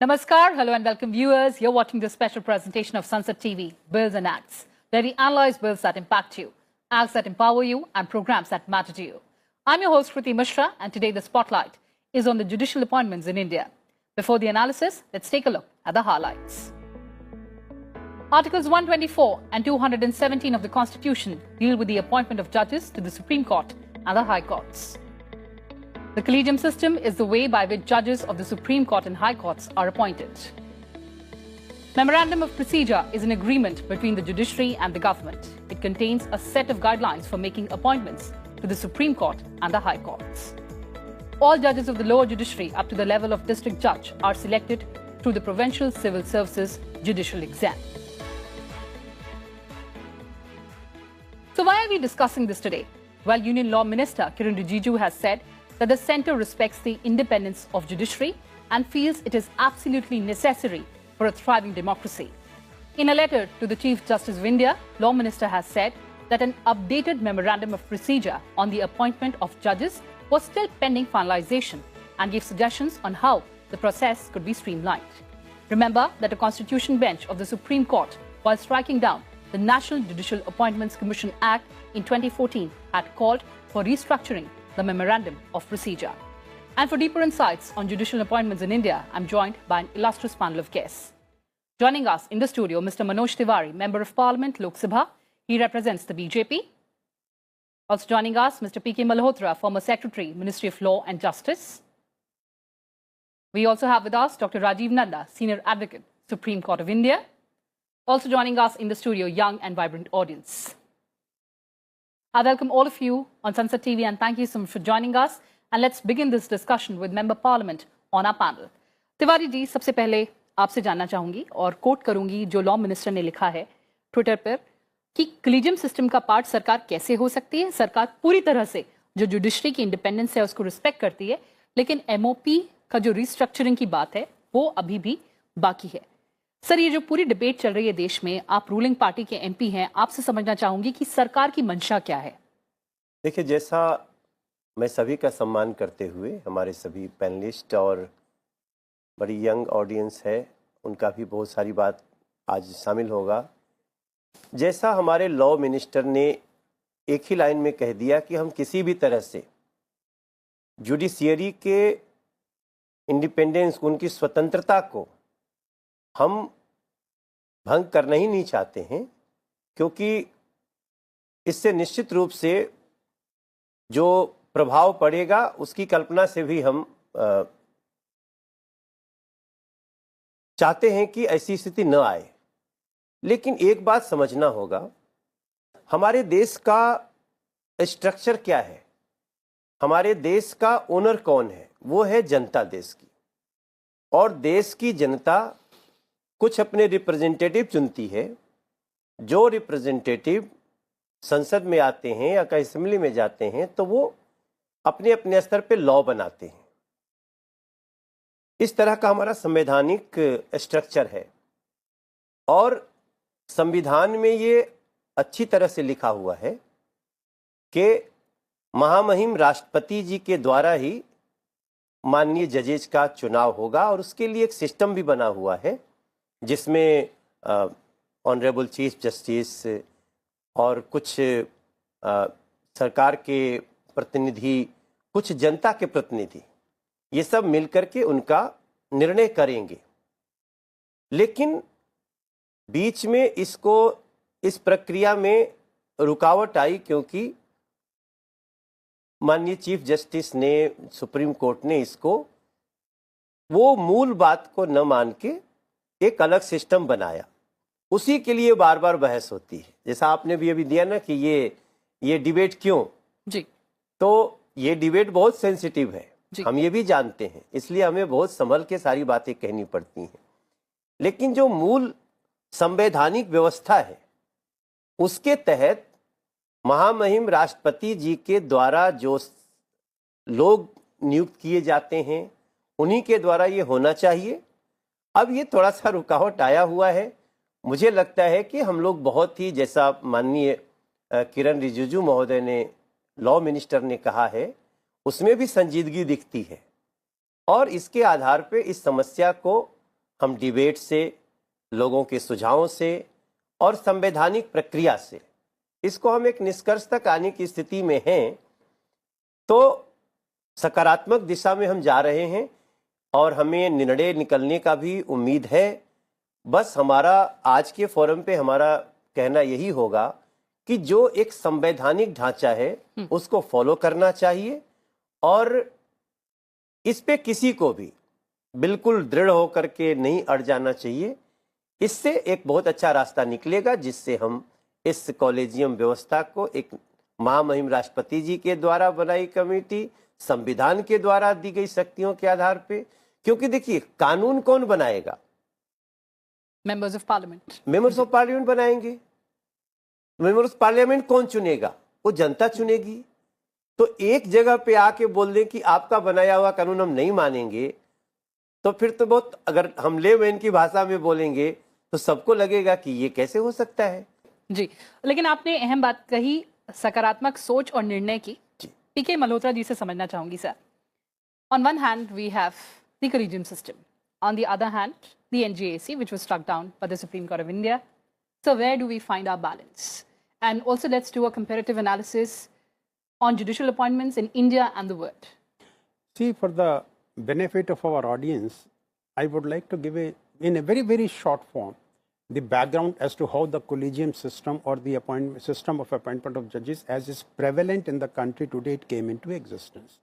Namaskar, hello and welcome viewers. You're watching this special presentation of Sunset TV, Bills and Acts, where we analyze bills that impact you, acts that empower you, and programs that matter to you. I'm your host, Kriti Mishra, and today the spotlight is on the judicial appointments in India. Before the analysis, let's take a look at the highlights. Articles 124 and 217 of the Constitution deal with the appointment of judges to the Supreme Court and the High Courts. The collegium system is the way by which judges of the Supreme Court and High Courts are appointed. Memorandum of Procedure is an agreement between the judiciary and the government. It contains a set of guidelines for making appointments to the Supreme Court and the High Courts. All judges of the lower judiciary up to the level of district judge are selected through the Provincial Civil Services Judicial Exam. So why are we discussing this today? Well, Union Law Minister Kiren Rijiju has said that the centre respects the independence of judiciary and feels it is absolutely necessary for a thriving democracy. In a letter to the Chief Justice of India, Law Minister has said that an updated memorandum of procedure on the appointment of judges was still pending finalisation and gave suggestions on how the process could be streamlined. Remember that a Constitution bench of the Supreme Court, while striking down the National Judicial Appointments Commission Act in 2014, had called for restructuring the Memorandum of Procedure. And for deeper insights on judicial appointments in India, I'm joined by an illustrious panel of guests. Joining us in the studio, Mr. Manoj Tiwari, Member of Parliament, Lok Sabha. He represents the BJP. Also joining us, Mr. P.K. Malhotra, former Secretary, Ministry of Law and Justice. We also have with us Dr. Rajiv Nanda, Senior Advocate, Supreme Court of India. Also joining us in the studio, young and vibrant audience. I welcome all of you on Sunset TV and thank you so much for joining us. And let's begin this discussion with Member Parliament on our panel. Tiwari ji, सबसे पहले आपसे जानना चाहूंगी और coat करूंगी जो law minister ने लिखा है ट्विटर पर कि कलीजियम सिस्टम का पार्ट सरकार कैसे हो सकती है। सरकार पूरी तरह से जो जुडिशरी की इंडिपेंडेंस है उसको रिस्पेक्ट करती है, लेकिन एमओपी का जो रिस्ट्रक्चरिंग की बात है वो अभी भी बाकी है। सर, ये जो पूरी डिबेट चल रही है देश में, आप रूलिंग पार्टी के एमपी हैं, आपसे समझना चाहूंगी कि सरकार की मंशा क्या है। देखिए, जैसा मैं सभी का सम्मान करते हुए हमारे सभी पैनलिस्ट और बड़ी यंग ऑडियंस है उनका भी बहुत सारी बात आज शामिल होगा। जैसा हमारे लॉ मिनिस्टर ने एक ही लाइन में कह दिया कि हम किसी भी तरह से जुडिशियरी के इंडिपेंडेंस, उनकी स्वतंत्रता को हम भंग करना ही नहीं चाहते हैं, क्योंकि इससे निश्चित रूप से जो प्रभाव पड़ेगा उसकी कल्पना से भी हम चाहते हैं कि ऐसी स्थिति न आए। लेकिन एक बात समझना होगा, हमारे देश का स्ट्रक्चर क्या है, हमारे देश का ओनर कौन है, वो है जनता देश की। और देश की जनता कुछ अपने रिप्रेजेंटेटिव चुनती है। जो रिप्रेजेंटेटिव संसद में आते हैं या असेंबली में जाते हैं तो वो अपने अपने स्तर पे लॉ बनाते हैं। इस तरह का हमारा संवैधानिक स्ट्रक्चर है और संविधान में ये अच्छी तरह से लिखा हुआ है कि महामहिम राष्ट्रपति जी के द्वारा ही माननीय जजेज का चुनाव होगा और उसके लिए एक सिस्टम भी बना हुआ है जिसमें ऑनरेबल चीफ जस्टिस और कुछ सरकार के प्रतिनिधि, कुछ जनता के प्रतिनिधि, ये सब मिलकर के उनका निर्णय करेंगे। लेकिन बीच में इस प्रक्रिया में रुकावट आई क्योंकि माननीय चीफ जस्टिस ने, सुप्रीम कोर्ट ने इसको वो मूल बात को न मान के एक अलग सिस्टम बनाया। उसी के लिए बार बार बहस होती है। जैसा आपने भी अभी दिया ना कि ये डिबेट क्यों जी, तो ये डिबेट बहुत सेंसिटिव है, हम ये भी जानते हैं, इसलिए हमें बहुत संभल के सारी बातें कहनी पड़ती हैं। लेकिन जो मूल संवैधानिक व्यवस्था है उसके तहत महामहिम राष्ट्रपति जी के द्वारा जो लोग नियुक्त किए जाते हैं उन्हीं के द्वारा ये होना चाहिए। अब ये थोड़ा सा रुकावट आया हुआ है। मुझे लगता है कि हम लोग बहुत ही, जैसा माननीय किरण रिजिजू महोदय ने, लॉ मिनिस्टर ने कहा है, उसमें भी संजीदगी दिखती है और इसके आधार पे इस समस्या को हम डिबेट से, लोगों के सुझावों से और संवैधानिक प्रक्रिया से इसको हम एक निष्कर्ष तक आने की स्थिति में हैं, तो सकारात्मक दिशा में हम जा रहे हैं और हमें निर्णय निकलने का भी उम्मीद है। बस हमारा आज के फोरम पे हमारा कहना यही होगा कि जो एक संवैधानिक ढांचा है उसको फॉलो करना चाहिए और इस पे किसी को भी बिल्कुल दृढ़ होकर के नहीं अड़ जाना चाहिए। इससे एक बहुत अच्छा रास्ता निकलेगा जिससे हम इस कॉलेजियम व्यवस्था को एक महामहिम राष्ट्रपति जी के द्वारा बनाई कमेटी, संविधान के द्वारा दी गई शक्तियों के आधार पे, क्योंकि देखिए कानून कौन बनाएगा? Members of parliament. Members of parliament बनाएंगे। मेंबर्स ऑफ पार्लियामेंट कौन चुनेगा? वो जनता चुनेगी। तो एक जगह पे आके बोल दें कि आपका बनाया हुआ कानून हम नहीं मानेंगे, तो फिर तो बहुत, अगर हम लेमैन की भाषा में बोलेंगे तो सबको लगेगा कि ये कैसे हो सकता है। जी, लेकिन आपने अहम बात कही, सकारात्मक सोच और निर्णय की। पीके मल्होत्रा जी से समझना चाहूंगी sir. On one hand we have the collegium system, on the other hand the NGAC, which was struck down by the Supreme Court of India. So where do we find our balance? And also let's do a comparative analysis on judicial appointments in India and the world. See, for the benefit of our audience, I would like to give in a very, very short form, the background as to how the collegium system or the system of appointment of judges as is prevalent in the country today, it came into existence.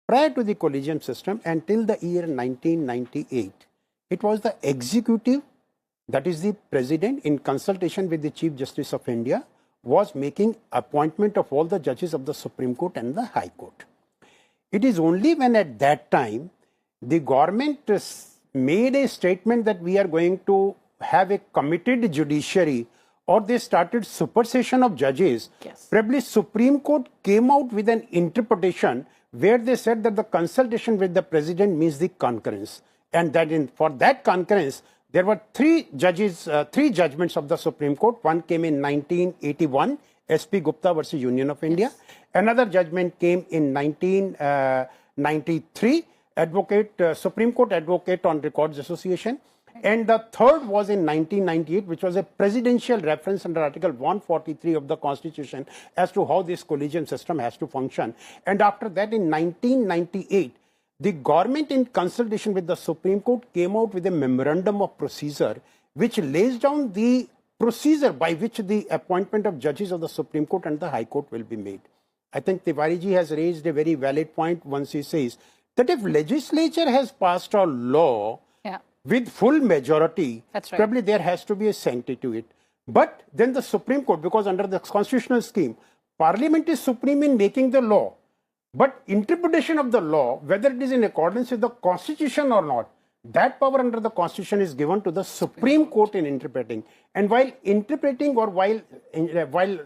Prior to the collegium system, until the year 1998, it was the executive, that is the president, in consultation with the Chief Justice of India, was making appointment of all the judges of the Supreme Court and the High Court. It is only when at that time the government made a statement that we are going to have a committed judiciary, or they started supersession of judges, yes, probably Supreme Court came out with an interpretation where they said that the consultation with the president means the concurrence. And that for that concurrence, there were three judgments of the Supreme Court. One came in 1981, SP Gupta versus Union of India. Yes. Another judgment came in 1993, Supreme Court Advocate on Records Association. And the third was in 1998, which was a presidential reference under Article 143 of the Constitution as to how this collegium system has to function. And after that, in 1998, the government, in consultation with the Supreme Court, came out with a memorandum of procedure which lays down the procedure by which the appointment of judges of the Supreme Court and the High Court will be made. I think Tiwari ji has raised a very valid point once he says that if legislature has passed a law with full majority, that's right, probably there has to be a sanctity to it. But then the Supreme Court, because under the constitutional scheme, Parliament is supreme in making the law. But interpretation of the law, whether it is in accordance with the Constitution or not, that power under the Constitution is given to the Supreme Court in interpreting. And while interpreting or while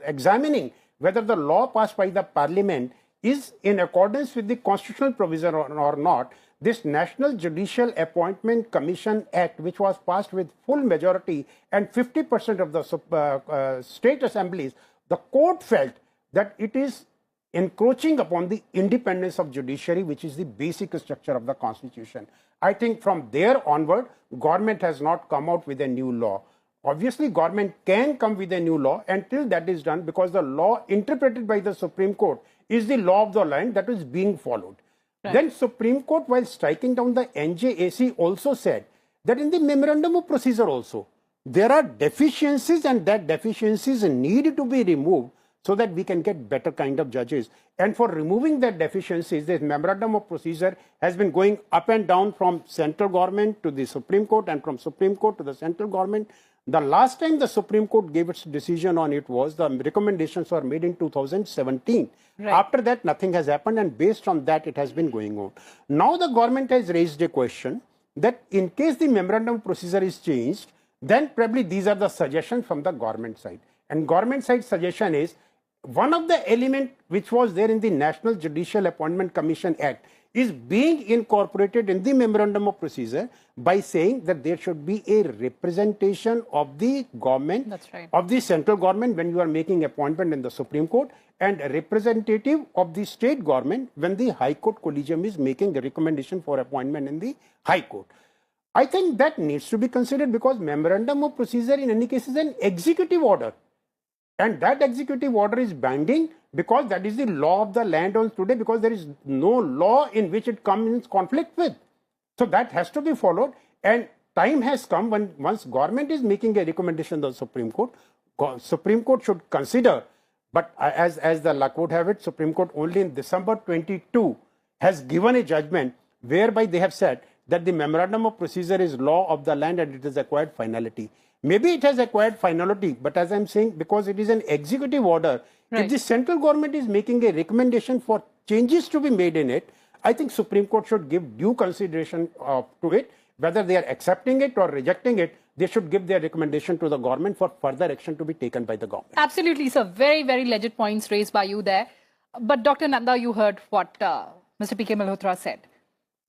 examining whether the law passed by the Parliament is in accordance with the constitutional provision or not, this National Judicial Appointment Commission Act, which was passed with full majority and 50% of the state assemblies, the court felt that it is encroaching upon the independence of judiciary, which is the basic structure of the Constitution. I think from there onward, government has not come out with a new law. Obviously, government can come with a new law until that is done, because the law interpreted by the Supreme Court is the law of the land that is being followed. Right. Then Supreme Court, while striking down the NJAC, also said that in the memorandum of procedure also, there are deficiencies and that deficiencies need to be removed so that we can get better kind of judges. And for removing that deficiencies, this memorandum of procedure has been going up and down from central government to the Supreme Court and from Supreme Court to the central government. The last time the Supreme Court gave its decision on it was the recommendations were made in 2017. Right. After that, nothing has happened, and based on that, it has been going on. Now the government has raised a question that in case the memorandum of procedure is changed, then probably these are the suggestions from the government side. And government side suggestion is, one of the elements which was there in the National Judicial Appointment Commission Act is being incorporated in the memorandum of procedure by saying that there should be a representation of the government, that's right, of the central government when you are making appointment in the Supreme Court, and a representative of the state government when the High Court collegium is making a recommendation for appointment in the High Court. I think that needs to be considered because memorandum of procedure in any case is an executive order. And that executive order is binding because that is the law of the land on today, because there is no law in which it comes in conflict with. So that has to be followed. And time has come when once government is making a recommendation to the Supreme Court should consider. But as the luck would have it, Supreme Court only in December 22 has given a judgment whereby they have said that the memorandum of procedure is law of the land and it has acquired finality. Maybe it has acquired finality, but as I'm saying, because it is an executive order, if the central government is making a recommendation for changes to be made in it, I think Supreme Court should give due consideration to it. Whether they are accepting it or rejecting it, they should give their recommendation to the government for further action to be taken by the government. Absolutely, sir. Very, very legit points raised by you there. But Dr. Nanda, you heard what Mr. P.K. Malhotra said.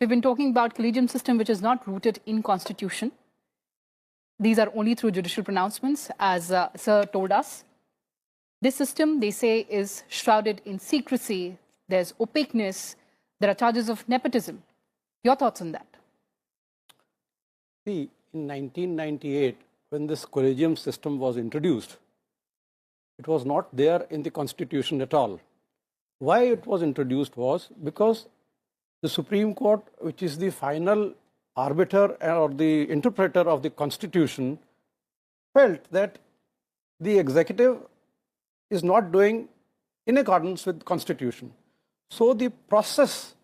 We've been talking about collegium system which is not rooted in constitution. These are only through judicial pronouncements, as sir told us. This system, they say, is shrouded in secrecy. There's opaqueness. There are charges of nepotism. Your thoughts on that? See, in 1998, when this collegium system was introduced, it was not there in the constitution at all. Why it was introduced was because the Supreme Court, which is the final arbiter or the interpreter of the constitution, felt that the executive is not doing in accordance with the constitution. So the process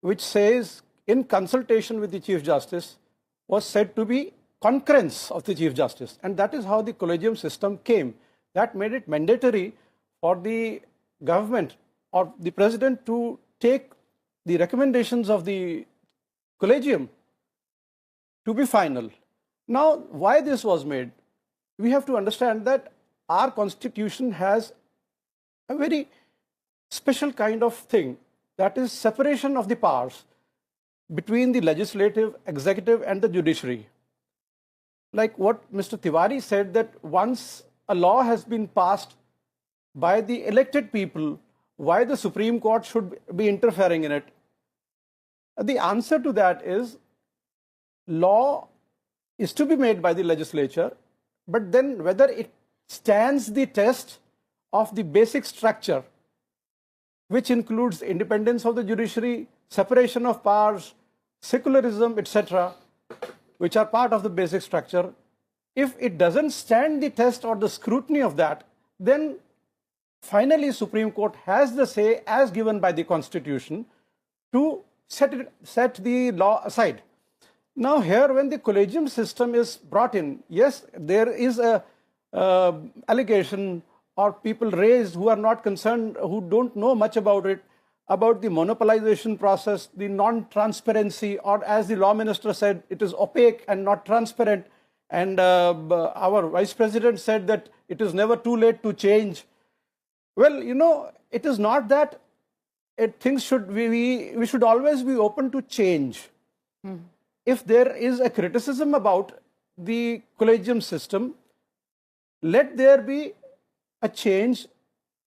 which says in consultation with the Chief Justice was said to be concurrence of the Chief Justice, and that is how the collegium system came. That made it mandatory for the government or the president to take the recommendations of the collegium to be final. Now, why this was made? We have to understand that our constitution has a very special kind of thing, that is separation of the powers between the legislative, executive and the judiciary. Like what Mr. Tiwari said, that once a law has been passed by the elected people, why the Supreme Court should be interfering in it? The answer to that is, law is to be made by the legislature, but then whether it stands the test of the basic structure, which includes independence of the judiciary, separation of powers, secularism, etc., which are part of the basic structure, if it doesn't stand the test or the scrutiny of that, then finally Supreme Court has the say as given by the Constitution to set the law aside. Now here, when the collegium system is brought in, yes, there is a allegation or people raised who are not concerned, who don't know much about it, about the monopolization process, the non-transparency, or as the law minister said, it is opaque and not transparent. And our vice president said that it is never too late to change. Well, you know, it is not that things should we should always be open to change. If there is a criticism about the collegium system, let there be a change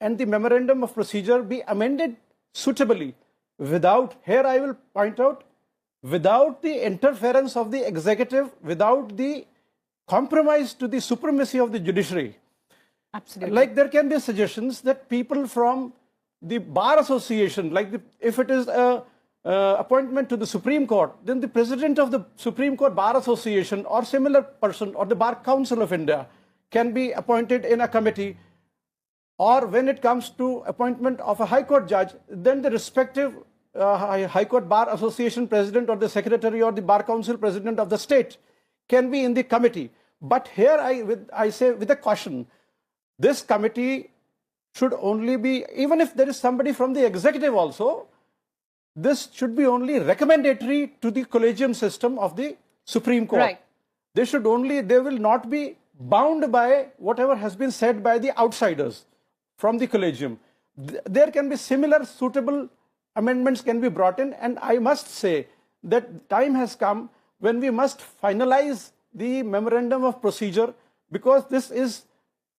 and the memorandum of procedure be amended suitably without, here I will point out, without the interference of the executive, without the compromise to the supremacy of the judiciary. Absolutely. Like there can be suggestions that people from the Bar Association, like if it is a appointment to the Supreme Court, then the president of the Supreme Court Bar Association or similar person or the Bar Council of India can be appointed in a committee. Or when it comes to appointment of a High Court judge, then the respective High Court Bar Association president or the secretary or the Bar Council president of the state can be in the committee. But here I say with a caution, this committee should only be, even if there is somebody from the executive also, this should be only recommendatory to the collegium system of the Supreme Court. Right. They will not be bound by whatever has been said by the outsiders from the collegium. There can be similar suitable amendments can be brought in, and I must say that time has come when we must finalize the memorandum of procedure, because this is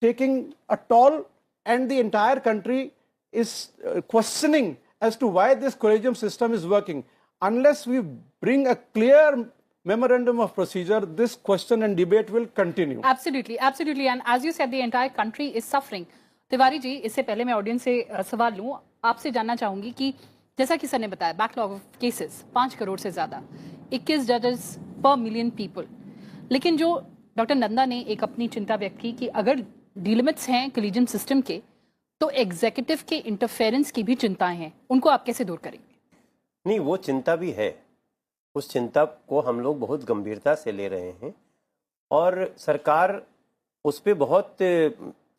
taking a toll and the entire country is questioning as to why this collegium system is working. Unless we bring a clear memorandum of procedure, this question and debate will continue. Absolutely, absolutely. And as you said, the entire country is suffering. Tiwari ji, इससे पहले मैं audience से सवाल लूं, आपसे जानना चाहूंगी कि जैसा कि सर ने बताया, बैकलॉग ऑफ केसेस 5 करोड़ से ज्यादा, 21 जजेस पर मिलियन पीपल. लेकिन जो डॉक्टर नंदा ने एक अपनी चिंता व्यक्त की कि अगर डिलिमिट्स हैं कॉलेजियम सिस्टम के, तो एग्जीक्यूटिव के इंटरफेरेंस की भी चिंताएं हैं. उनको आप कैसे दूर करेंगे? नहीं, वो चिंता भी है. उस चिंता को हम लोग बहुत गंभीरता से ले रहे हैं और सरकार उस पर बहुत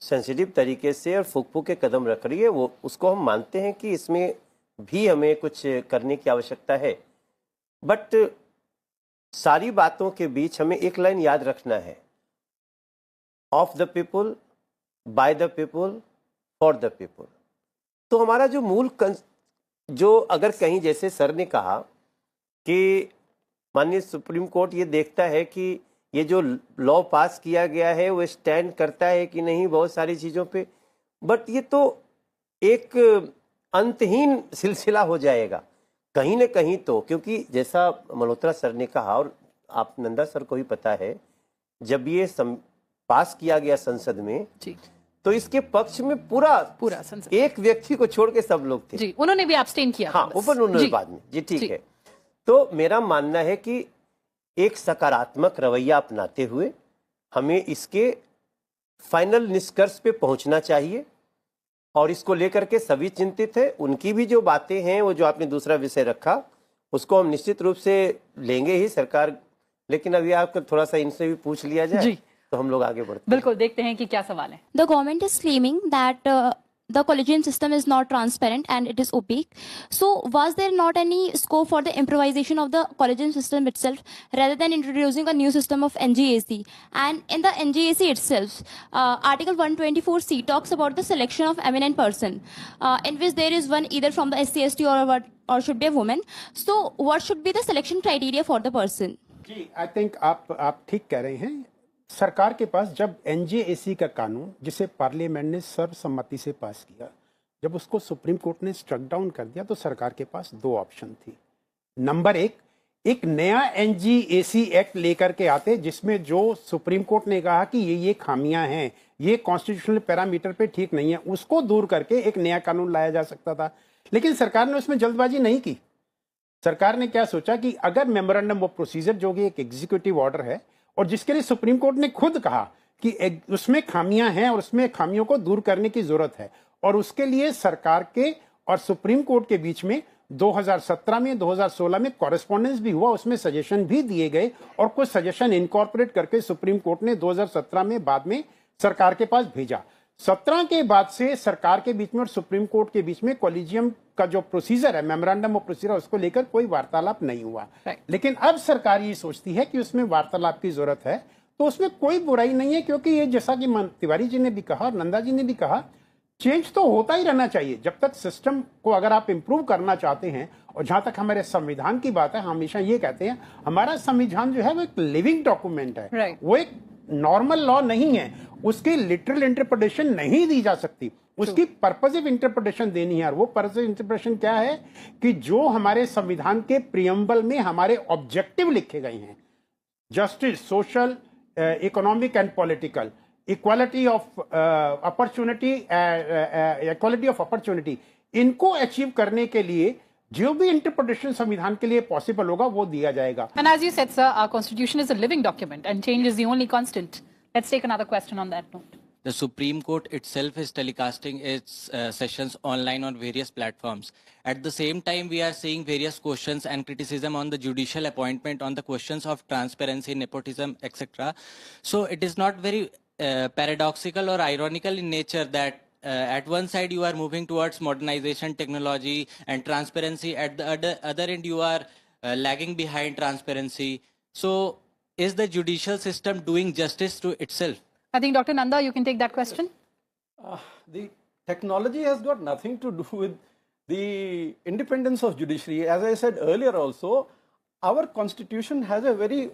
सेंसिटिव तरीके से और फूक फूक के कदम रख रही है. वो उसको हम मानते हैं कि इसमें भी हमें कुछ करने की आवश्यकता है. बट सारी बातों के बीच हमें एक लाइन याद रखना है, of the people, by the people, for the people. तो हमारा जो मूल जो अगर कहीं जैसे सर ने कहा कि माननीय सुप्रीम कोर्ट ये देखता है कि ये जो लॉ पास किया गया है वो स्टैंड करता है कि नहीं बहुत सारी चीज़ों पे, बट ये तो एक अंतहीन सिलसिला हो जाएगा कहीं न कहीं तो. क्योंकि जैसा मल्होत्रा सर ने कहा और आप नंदा सर को भी पता है, जब ये पास किया गया संसद में तो इसके पक्ष में पूरा संसद, एक व्यक्ति को छोड़ के सब लोग थे जी. उन्होंने भी एब्सटेन किया. हाँ, ऊपर उन्होंने बाद में जी ठीक है. तो मेरा मानना है कि एक सकारात्मक रवैया अपनाते हुए हमें इसके फाइनल निष्कर्ष पे पहुंचना चाहिए और इसको लेकर के सभी चिंतित है. उनकी भी जो बातें हैं, वो जो आपने दूसरा विषय रखा, उसको हम निश्चित रूप से लेंगे ही सरकार. लेकिन अभी आपको थोड़ा सा इनसे भी पूछ लिया जाए तो हम लोग आगे बढ़ते हैं. बिल्कुल, देखते हैं कि क्या सवाल है. The government is claiming that the collegium system is not transparent and it is opaque. So, was there not any scope for the improvisation of the collegium system itself rather than introducing a new system of NGAC? And in the NGAC itself, Article 124C talks about the selection of eminent person, in which there is one either from the SC/ST or should be a woman. So, what should be the selection criteria for the person? Ji, I think आप ठीक कह रहे हैं. सरकार के पास जब NJAC का कानून, जिसे पार्लियामेंट ने सर्वसम्मति से पास किया, जब उसको सुप्रीम कोर्ट ने स्ट्रक डाउन कर दिया तो सरकार के पास दो ऑप्शन थी. नंबर एक नया एनजीएसी एक्ट लेकर के आते जिसमें जो सुप्रीम कोर्ट ने कहा कि ये खामियां हैं, ये कॉन्स्टिट्यूशनल पैरामीटर पे ठीक नहीं है, उसको दूर करके एक नया कानून लाया जा सकता था. लेकिन सरकार ने उसमें जल्दबाजी नहीं की. सरकार ने क्या सोचा कि अगर मेमोरेंडम ऑफ प्रोसीजर जो कि एक एग्जीक्यूटिव ऑर्डर है और जिसके लिए सुप्रीम कोर्ट ने खुद कहा कि उसमें खामियां हैं और उसमें खामियों को दूर करने की जरूरत है, और उसके लिए सरकार के और सुप्रीम कोर्ट के बीच में 2017 में 2016 में कॉरेस्पॉन्डेंस भी हुआ, उसमें सजेशन भी दिए गए और कुछ सजेशन इनकॉर्पोरेट करके सुप्रीम कोर्ट ने 2017 में बाद में सरकार के पास भेजा. 17 के बाद से सरकार के बीच में और सुप्रीम कोर्ट के बीच में कॉलेजियम का जो प्रोसीजर है, मेमोरेंडम ऑफ प्रोसीजर, उसको लेकर कोई वार्तालाप नहीं हुआ. लेकिन अब सरकार ये सोचती है कि उसमें वार्तालाप की जरूरत है, तो उसमें कोई बुराई नहीं है. क्योंकि ये जैसा कि तिवारी जी ने भी कहा और नंदा जी ने भी कहा, चेंज तो होता ही रहना चाहिए. जब तक सिस्टम को अगर आप इंप्रूव करना चाहते हैं, और जहां तक हमारे संविधान की बात है, हमेशा ये कहते हैं हमारा संविधान जो है वो एक लिविंग डॉक्यूमेंट है. वो एक नॉर्मल लॉ नहीं है, उसकी लिटरल इंटरप्रिटेशन नहीं दी जा सकती, उसकी पर्पसिव इंटरप्रिटेशन देनी है. और वो पर्पसिव इंटरप्रिटेशन क्या है कि जो हमारे संविधान के प्रियम्बल में हमारे ऑब्जेक्टिव लिखे गए हैं, justice, social, economic and political, equality of opportunity, इनको अचीव करने के लिए जो भी इंटरप्रिटेशन संविधान के लिए पॉसिबल होगा वो दिया जाएगा. And as you said, sir, our constitution is a living document and change is the only constant. Let's take another question on that note. The Supreme Court itself is telecasting its sessions online on various platforms. At the same time, we are seeing various questions and criticism on the judicial appointment, on the questions of transparency, nepotism, etc. So it is not very paradoxical or ironical in nature that at one side you are moving towards modernization, technology and transparency. At the other end you are lagging behind transparency. So is the judicial system doing justice to itself? I think Dr. Nanda, you can take that question. The technology has got nothing to do with the independence of judiciary. As I said earlier also, our constitution has a very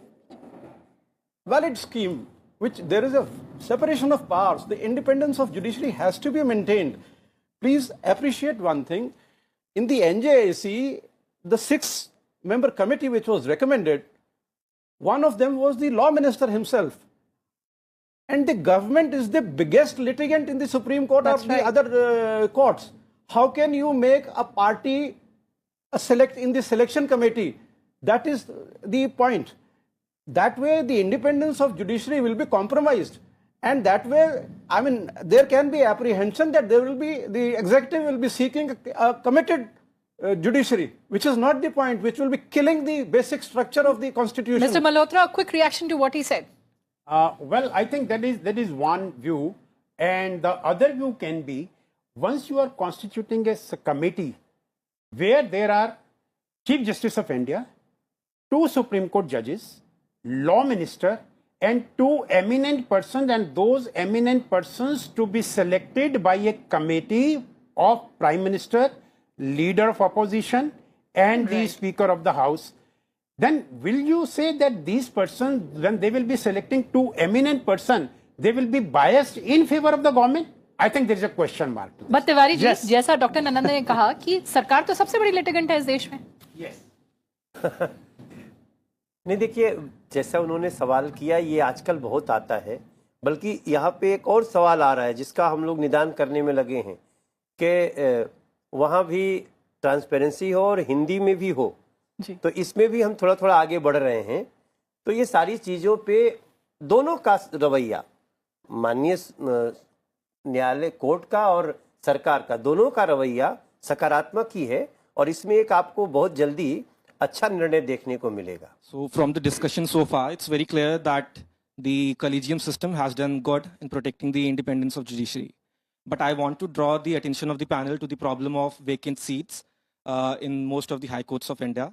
valid scheme, which there is a separation of powers. The independence of judiciary has to be maintained. Please appreciate one thing. In the NJAC, the 6-member committee which was recommended, One of them was the Law Minister himself. And the government is the biggest litigant in the Supreme Court of the other courts. How can you make a party select in the selection committee? That is the point. That way, the independence of judiciary will be compromised. And that way, I mean, there can be apprehension that there will be, the executive will be seeking a committed judiciary, which is not the point, which will be killing the basic structure of the constitution. Mr. Malhotra, a quick reaction to what he said. Well, I think that is one view, and the other view can be, once you are constituting a committee where there are Chief Justice of India, 2 Supreme Court judges, Law Minister, and 2 eminent persons, and those eminent persons to be selected by a committee of Prime Minister, Leader of Opposition, and the Speaker of the House. Then will you say that these persons, when they will be selecting 2 eminent persons, they will be biased in favor of the government? I think there is a question mark. But Tiwari ji, जैसा doctor Nanda ने कहा कि सरकार तो सबसे बड़ी litigant है इस देश में. Yes. नहीं, देखिए, जैसा उन्होंने सवाल किया, ये आजकल बहुत आता है. बल्कि यहाँ पे एक और सवाल आ रहा है जिसका हम लोग निदान करने में लगे हैं कि वहाँ भी ट्रांसपेरेंसी हो और हिंदी में भी हो. तो इसमें भी हम थोड़ा थोड़ा आगे बढ़ रहे हैं. तो ये सारी चीज़ों पे दोनों का रवैया, माननीय न्यायालय कोर्ट का और सरकार का, दोनों का रवैया सकारात्मक ही है और इसमें एक आपको बहुत जल्दी अच्छा निर्णय देखने को मिलेगा. So from the discussion so far, it's very clear that the collegium system has done good in protecting the independence of judiciary. But I want to draw the attention of the panel to the problem of vacant seats in most of the high courts of India.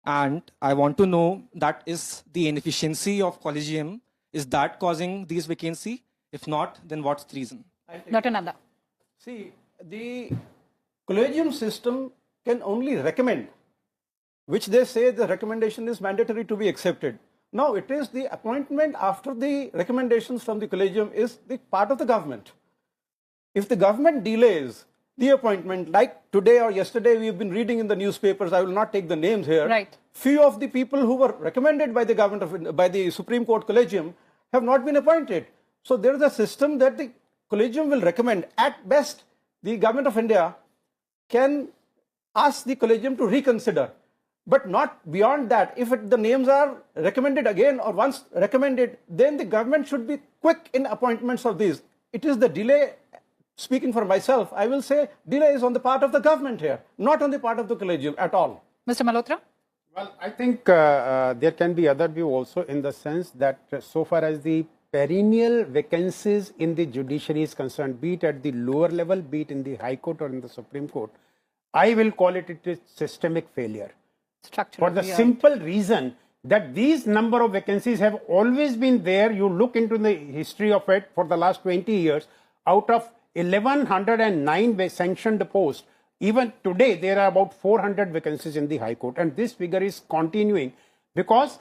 And I want to know, that is the inefficiency of collegium, is that causing these vacancy? If not, then what's the reason? Dr. Nanda. See, the collegium system can only recommend, which they say the recommendation is mandatory to be accepted. Now, it is the appointment after the recommendations from the collegium is the part of the government. If the government delays the appointment, like today or yesterday we have been reading in the newspapers, I will not take the names here. Right. Few of the people who were recommended by the government by the Supreme Court collegium have not been appointed. So there is a system that the collegium will recommend. At best, the government of India can ask the collegium to reconsider, but not beyond that. If the names are recommended again or once recommended, then the government should be quick in appointments of these. It is the delay. Speaking for myself, I will say delay is on the part of the government here, not on the part of the collegium at all. Mr. Malhotra? Well, I think there can be other view also, in the sense that so far as the perennial vacancies in the judiciary is concerned, be it at the lower level, be it in the High Court or in the Supreme Court, I will call it a systemic failure. For the simple reason that these number of vacancies have always been there. You look into the history of it for the last 20 years, out of 1109 sanctioned posts, even today there are about 400 vacancies in the High Court, and this figure is continuing because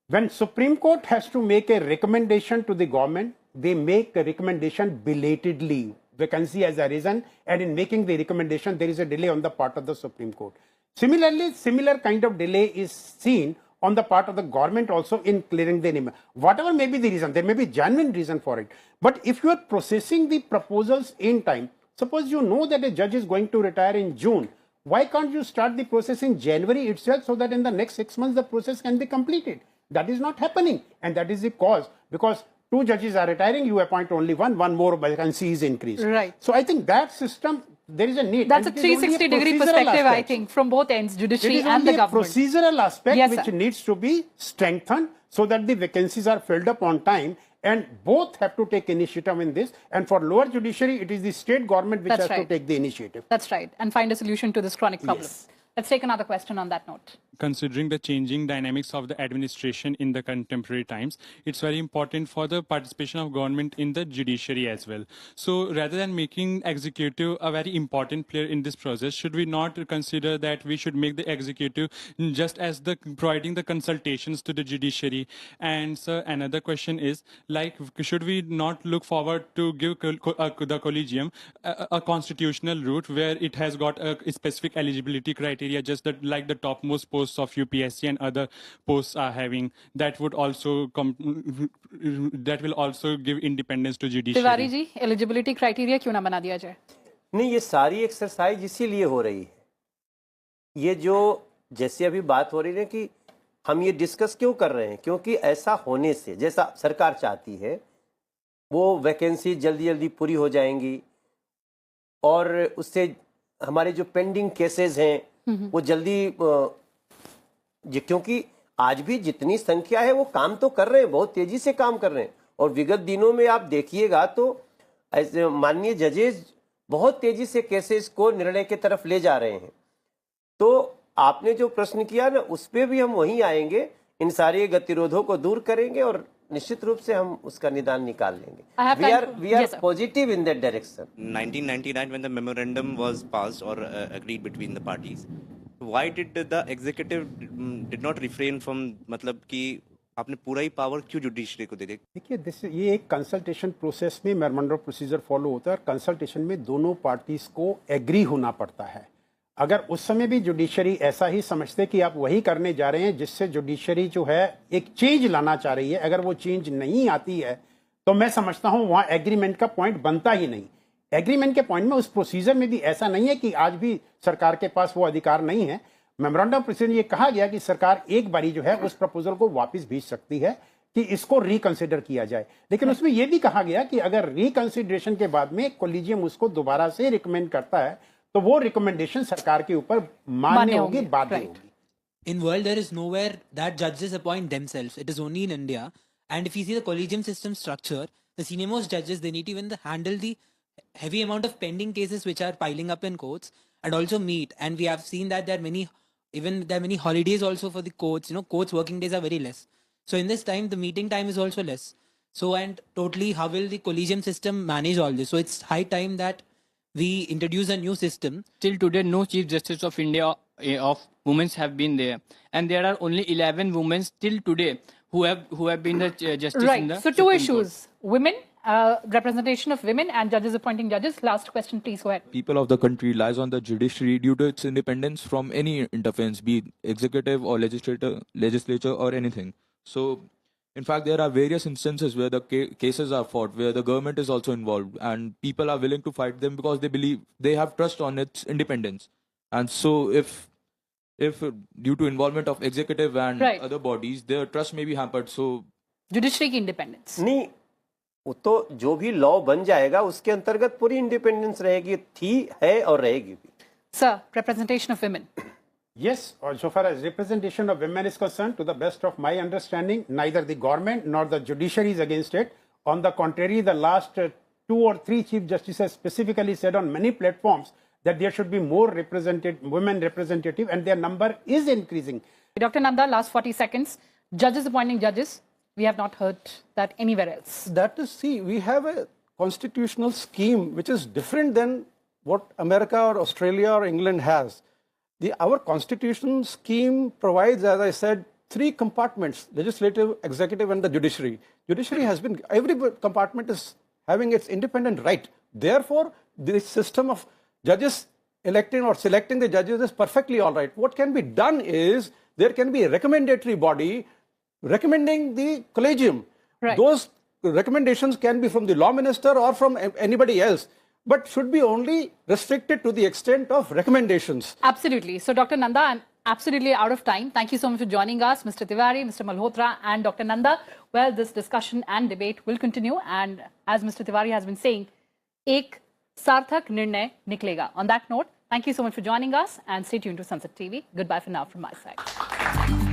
when Supreme Court has to make a recommendation to the government, they make a recommendation belatedly. Vacancy has arisen, and in making the recommendation there is a delay on the part of the Supreme Court. Similarly, similar kind of delay is seen on the part of the government also in clearing the name. Whatever may be the reason, there may be genuine reason for it. But if you are processing the proposals in time, suppose you know that a judge is going to retire in June, why can't you start the process in January itself so that in the next 6 months the process can be completed? That is not happening, and that is the cause, because 2 judges are retiring, you appoint only one more vacancy is increased. Right. So I think that system, there is a need. That's a 360-degree perspective, I think, from both ends, judiciary and the government. It is only a procedural aspect which needs to be strengthened so that the vacancies are filled up on time, and both have to take initiative in this. And for lower judiciary, it is the state government which has to take the initiative. That's right, and find a solution to this chronic problem. Yes. Let's take another question on that note. Considering the changing dynamics of the administration in the contemporary times, it's very important for the participation of government in the judiciary as well. So rather than making executive a very important player in this process, should we not consider that we should make the executive just as the providing the consultations to the judiciary? And so another question is, like, should we not look forward to give the collegium a constitutional route where it has got a specific eligibility criteria criteria, just that like the topmost posts of UPSC and other posts are having, that would also that will also give independence to judiciary. Tiwari ji, eligibility criteria क्यों ना बना दिया जाए? नहीं, ये सारी exercise इसीलिए हो रही है। ये जो जैसे अभी बात हो रही है कि हम ये डिस्कस क्यों कर रहे हैं, क्योंकि ऐसा होने से जैसा सरकार चाहती है वो वैकेंसी जल्दी जल्दी पूरी हो जाएंगी और उससे हमारे जो पेंडिंग केसेस हैं वो जल्दी क्योंकि आज भी जितनी संख्या है वो काम तो कर रहे हैं, बहुत तेजी से काम कर रहे हैं। और विगत दिनों में आप देखिएगा तो ऐसे माननीय जजेस बहुत तेजी से केसेस को निर्णय की तरफ ले जा रहे हैं। तो आपने जो प्रश्न किया ना, उस पर भी हम वहीं आएंगे, इन सारे गतिरोधों को दूर करेंगे और निश्चित रूप से हम उसका निदान निकाल लेंगे। We are positive in that direction. 1999 when the memorandum was passed or agreed between the parties, why did the executive did not refrain from मतलब कि आपने पूरा ही पावर क्यों जुडिशरी को दे दिया? देखिए ये एक कंसल्टेशन प्रोसेस में मेमोरेंडम प्रोसीजर फॉलो होता है और कंसल्टेशन में दोनों पार्टीज को एग्री होना पड़ता है। अगर उस समय भी जुडिशरी ऐसा ही समझते कि आप वही करने जा रहे हैं जिससे जुडिशरी जो है एक चेंज लाना चाह रही है, अगर वो चेंज नहीं आती है तो मैं समझता हूं वहां एग्रीमेंट का पॉइंट बनता ही नहीं। एग्रीमेंट के पॉइंट में उस प्रोसीजर में भी ऐसा नहीं है कि आज भी सरकार के पास वो अधिकार नहीं है। मेमोरेंडम प्रोसीजर ये कहा गया कि सरकार एक बारी जो है उस प्रपोजल को वापस भेज सकती है कि इसको रिकंसिडर किया जाए, लेकिन उसमें यह भी कहा गया कि अगर रिकंसिडरेशन के बाद में कोलिजियम उसको दोबारा से रिकमेंड करता है तो वो रिकमेंडेशन सरकार के ऊपर मान्य होगी, बाध्य होगी। In world there is nowhere that judges appoint themselves. It is only in India. And if you see the collegium system structure, the senior most judges, they need to even handle the heavy amount of pending cases which are piling up in courts and also meet. And we have seen that there are many holidays also for the courts. You know, courts working days are very less. So in this time, the meeting time is also less. So and totally, how will the collegium system manage all this? So it's high time that we introduce a new system. Till today, no Chief Justice of India of women have been there, and there are only 11 women till today who have been the justice. Right. In the So two issues: women, representation of women, and judges appointing judges. Last question, please go ahead. People of the country relies on the judiciary due to its independence from any interference, be it executive or legislature or anything. So, in fact, there are various instances where the cases are fought, where the government is also involved, and people are willing to fight them because they believe they have trust on its independence. And so, if due to involvement of executive and other bodies, their trust may be hampered. So, judiciary की independence. नहीं, वो तो जो भी law बन जाएगा उसके अंतर्गत पूरी इंडिपेंडेंस रहेगी, थी, है और रहेगी भी. Sir, representation of women. Yes, so far as representation of women is concerned, to the best of my understanding, neither the government nor the judiciary is against it. On the contrary, the last 2 or 3 chief justices specifically said on many platforms that there should be more women representative, and their number is increasing. Dr. Nanda, last 40 seconds. Judges appointing judges. We have not heard that anywhere else. That is, see, we have a constitutional scheme which is different than what America or Australia or England has. Our constitution scheme provides, as I said, 3 compartments: legislative, executive, and the judiciary. Judiciary has been, every compartment is having its independent right. Therefore, this system of judges electing or selecting the judges is perfectly all right. What can be done is there can be a recommendatory body recommending the collegium. Right. Those recommendations can be from the law minister or from anybody else, but should be only restricted to the extent of recommendations. Absolutely. So, Dr. Nanda, I'm absolutely out of time. Thank you so much for joining us, Mr. Tiwari, Mr. Malhotra, and Dr. Nanda. Well, this discussion and debate will continue, and as Mr. Tiwari has been saying, ek sarthak nirnay niklega. On that note, thank you so much for joining us, and stay tuned to Sunset TV. Goodbye for now from my side.